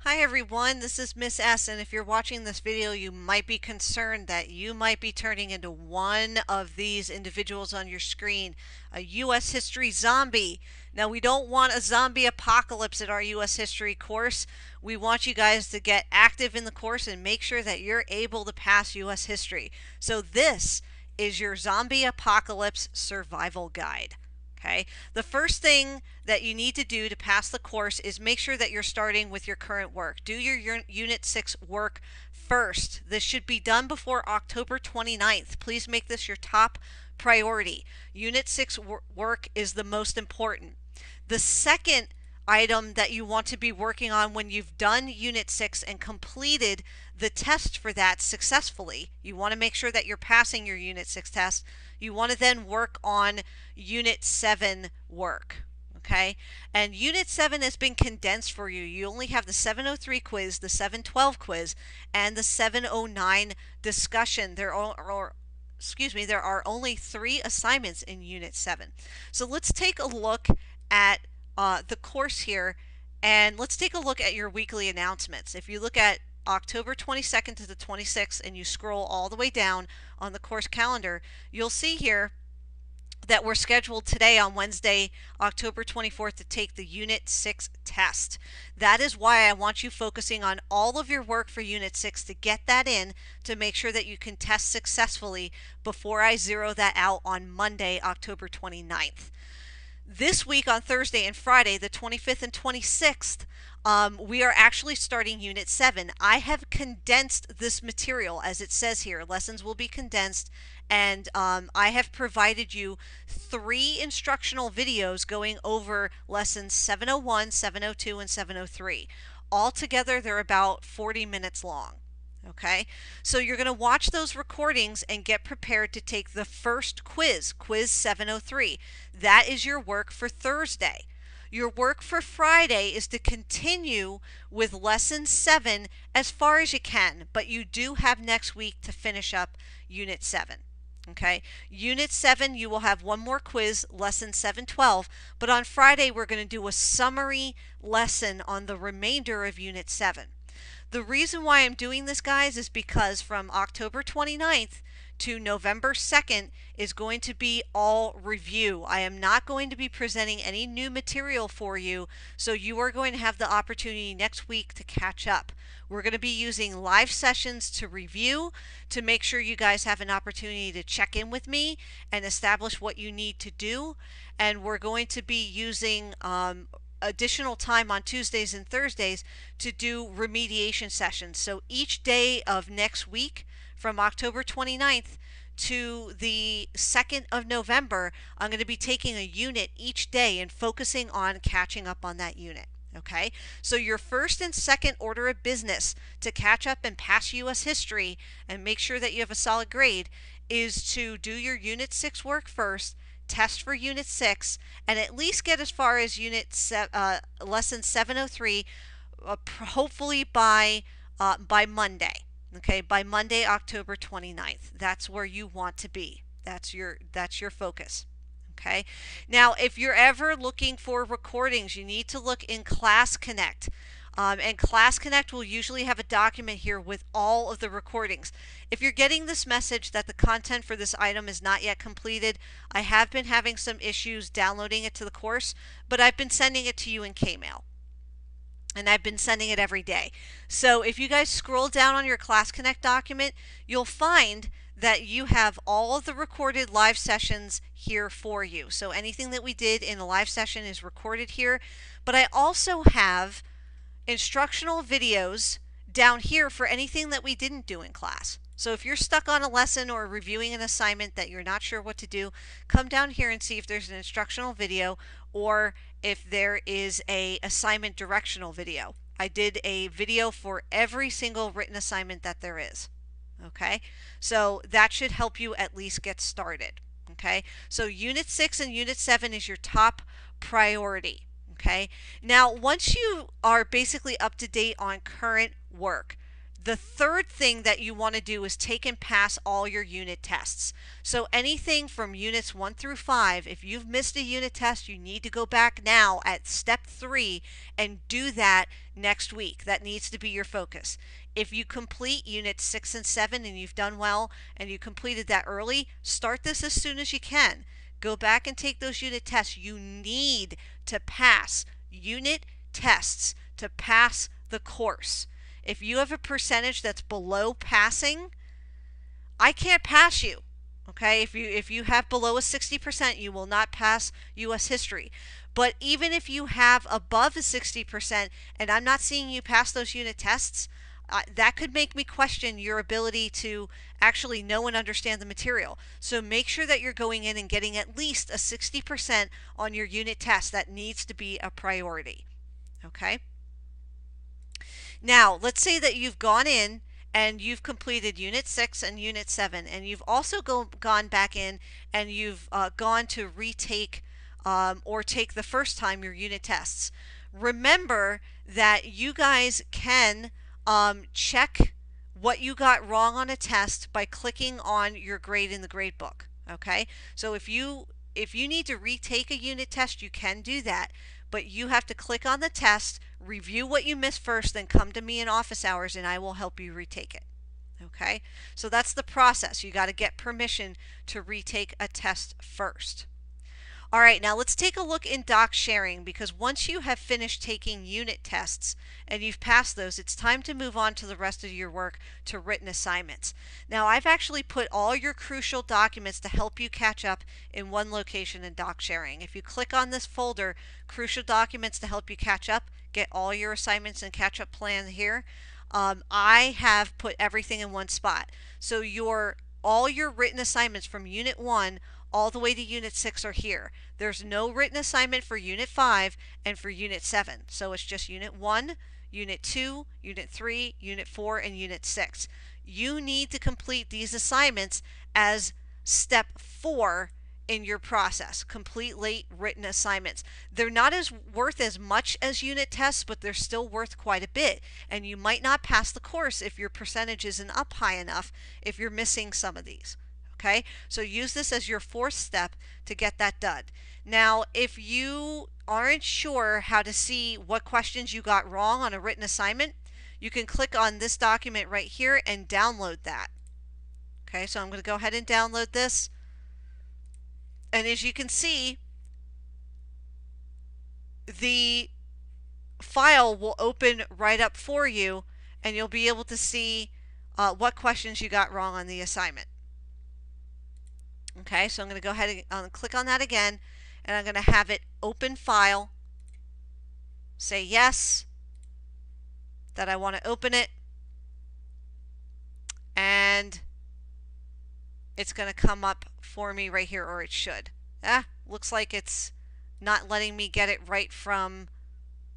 Hi everyone, this is Miss S, and if you're watching this video, you might be concerned that you might be turning into one of these individuals on your screen, a U.S. history zombie. Now, we don't want a zombie apocalypse at our U.S. history course. We want you guys to get active in the course and make sure that you're able to pass U.S. history. So this is your zombie apocalypse survival guide. Okay. The first thing that you need to do to pass the course is make sure that you're starting with your current work. Do your Unit 6 work first. This should be done before October 29th. Please make this your top priority. Unit 6 work is the most important. The second item that you want to be working on when you've done Unit 6 and completed the test for that successfully, you want to make sure that you're passing your Unit 6 test. You want to then work on Unit 7 work. Okay, and Unit 7 has been condensed for you. You only have the 703 quiz, the 712 quiz, and the 709 discussion. There are only 3 assignments in Unit 7. So let's take a look at the course here, and let's take a look at your weekly announcements. If you look at October 22nd to the 26th and you scroll all the way down on the course calendar, you'll see here that we're scheduled today on Wednesday, October 24th to take the Unit 6 test. That is why I want you focusing on all of your work for Unit 6 to get that in to make sure that you can test successfully before I zero that out on Monday, October 29th. This week on Thursday and Friday, the 25th and 26th, we are actually starting Unit 7. I have condensed this material, as it says here. Lessons will be condensed, and I have provided you 3 instructional videos going over lessons 701, 702, and 703. Altogether, they're about 40 minutes long. Okay, so you're going to watch those recordings and get prepared to take the first quiz, quiz 703. That is your work for Thursday. Your work for Friday is to continue with lesson 7 as far as you can, but you do have next week to finish up Unit 7. Okay, Unit 7, you will have one more quiz, lesson 712, but on Friday we're going to do a summary lesson on the remainder of Unit 7. The reason why I'm doing this, guys, is because from October 29th to November 2nd is going to be all review. I am not going to be presenting any new material for you, so you are going to have the opportunity next week to catch up. We're going to be using live sessions to review, to make sure you guys have an opportunity to check in with me and establish what you need to do. And we're going to be using additional time on Tuesdays and Thursdays to do remediation sessions. So each day of next week from October 29th to the 2nd of November, I'm going to be taking a unit each day and focusing on catching up on that unit. Okay, so your first and second order of business to catch up and pass U.S. history and make sure that you have a solid grade is to do your Unit 6 work first, test for Unit 6, and at least get as far as lesson 703, hopefully by Monday. Okay, by Monday, October 29th. That's where you want to be. That's your focus. Okay. Now, if you're ever looking for recordings, you need to look in Class Connect. And Class Connect will usually have a document here with all of the recordings. If you're getting this message that the content for this item is not yet completed, I have been having some issues downloading it to the course, but I've been sending it to you in Kmail. And I've been sending it every day. So if you guys scroll down on your Class Connect document, you'll find that you have all of the recorded live sessions here for you. So anything that we did in a live session is recorded here. But I also have instructional videos down here for anything that we didn't do in class. So if you're stuck on a lesson or reviewing an assignment that you're not sure what to do, come down here and see if there's an instructional video or if there is a assignment directional video. I did a video for every single written assignment that there is. Okay, so that should help you at least get started. Okay, so Unit 6 and Unit 7 is your top priority. Okay, now once you are basically up to date on current work, The third thing that you want to do is take and pass all your unit tests. So anything from units 1 through 5, if you've missed a unit test, you need to go back now at step 3 and do that next week. That needs to be your focus. If you complete units 6 and 7 and you've done well and you completed that early, start this as soon as you can. Go back and take those unit tests. You need to pass unit tests to pass the course. If you have a percentage that's below passing, I can't pass you. Okay, if you have below a 60%, you will not pass U.S. history. But even if you have above a 60% and I'm not seeing you pass those unit tests, that could make me question your ability to actually know and understand the material. So make sure that you're going in and getting at least a 60% on your unit test. That needs to be a priority. Okay? Now, let's say that you've gone in and you've completed Unit 6 and Unit 7, and you've also gone back in and you've gone to retake or take the first time your unit tests. Remember that you guys can check what you got wrong on a test by clicking on your grade in the grade book. Okay, so if you need to retake a unit test, you can do that, but you have to click on the test, review what you missed first, then come to me in office hours and I will help you retake it. Okay, so that's the process. You got to get permission to retake a test first. All right, now let's take a look in doc sharing, because once you have finished taking unit tests and you've passed those, it's time to move on to the rest of your work to written assignments. Now, I've actually put all your crucial documents to help you catch up in one location in doc sharing. If you click on this folder, crucial documents to help you catch up, get all your assignments and catch up plan here. I have put everything in one spot. So all your written assignments from Unit 1 all the way to Unit 6 are here. There's no written assignment for Unit 5 and for Unit 7. So it's just Unit 1, Unit 2, Unit 3, Unit 4, and Unit 6. You need to complete these assignments as step 4 in your process. Complete late written assignments. They're not worth as much as unit tests, but they're still worth quite a bit. And you might not pass the course if your percentage isn't up high enough if you're missing some of these. Okay, so use this as your 4th step to get that done. Now, if you aren't sure how to see what questions you got wrong on a written assignment, you can click on this document right here and download that. Okay, so I'm going to go ahead and download this. And as you can see, the file will open right up for you, and you'll be able to see what questions you got wrong on the assignment. Okay, so I'm going to go ahead and click on that again, and I'm going to have it open file, say yes, that I want to open it, and it's going to come up for me right here, or it should. Looks like it's not letting me get it right from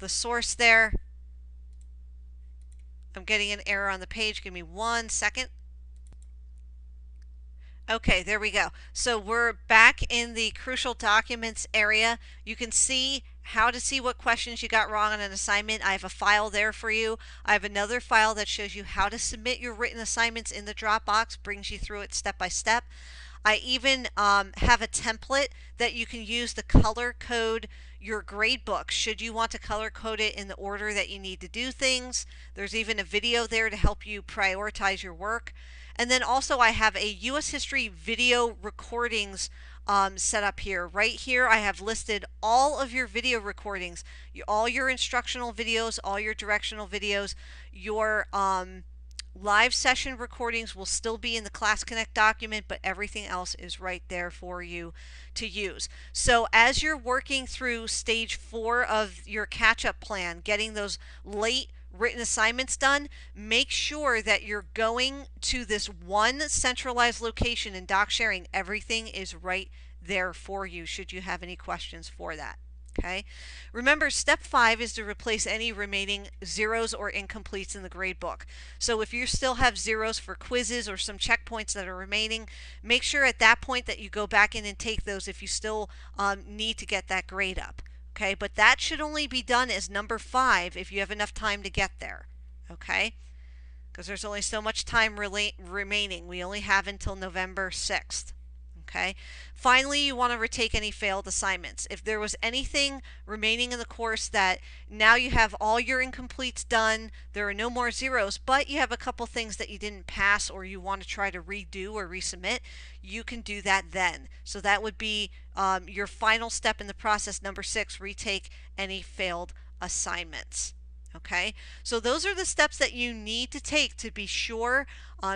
the source there. I'm getting an error on the page. Give me 1 second. Okay, there we go. So we're back in the crucial documents area. You can see how to see what questions you got wrong on an assignment. I have a file there for you. I have another file that shows you how to submit your written assignments in the Dropbox, brings you through it step by step. I even have a template that you can use to color code your grade book should you want to color code it in the order that you need to do things. There's even a video there to help you prioritize your work. And then also I have a U.S. History video recordings set up here. Right here I have listed all of your video recordings, all your instructional videos, all your directional videos, your live session recordings will still be in the Class Connect document, but everything else is right there for you to use. So as you're working through stage 4 of your catch-up plan, getting those late written assignments done, make sure that you're going to this one centralized location in doc sharing. Everything is right there for you should you have any questions for that. Okay. Remember, step 5 is to replace any remaining zeros or incompletes in the grade book. So if you still have zeros for quizzes or some checkpoints that are remaining, make sure at that point that you go back in and take those if you still need to get that grade up. Okay, but that should only be done as number 5 if you have enough time to get there. Okay, because there's only so much time remaining. We only have until November 6th. Okay. Finally, you want to retake any failed assignments. If there was anything remaining in the course that now you have all your incompletes done, there are no more zeros, but you have a couple things that you didn't pass or you want to try to redo or resubmit, you can do that then. So that would be your final step in the process, number 6, retake any failed assignments. Okay, so those are the steps that you need to take to be sure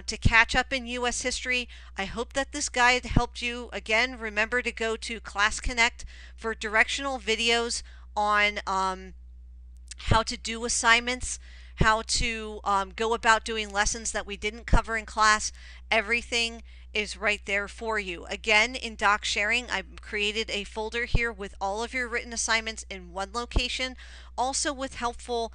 to catch up in U.S. history. I hope that this guide helped you. Again, remember to go to Class Connect for directional videos on how to do assignments, how to go about doing lessons that we didn't cover in class. Everything is right there for you. Again, in Doc Sharing, I've created a folder here with all of your written assignments in one location, also with helpful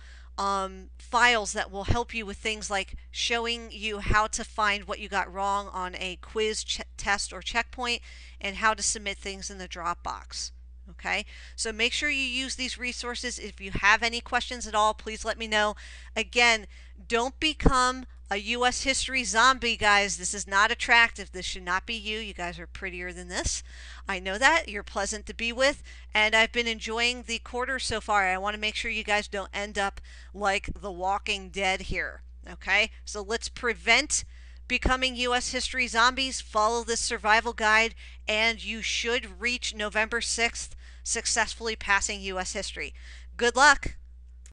files that will help you with things like showing you how to find what you got wrong on a quiz, test, or checkpoint, and how to submit things in the Dropbox. Okay, so make sure you use these resources. If you have any questions at all, please let me know. Again, don't become a U.S. history zombie, guys. This is not attractive. This should not be you. You guys are prettier than this. I know that. You're pleasant to be with, and I've been enjoying the quarter so far. I want to make sure you guys don't end up like The Walking Dead here. Okay, so let's prevent becoming U.S. history zombies. Follow this survival guide, and you should reach November 6th successfully passing U.S. history. Good luck.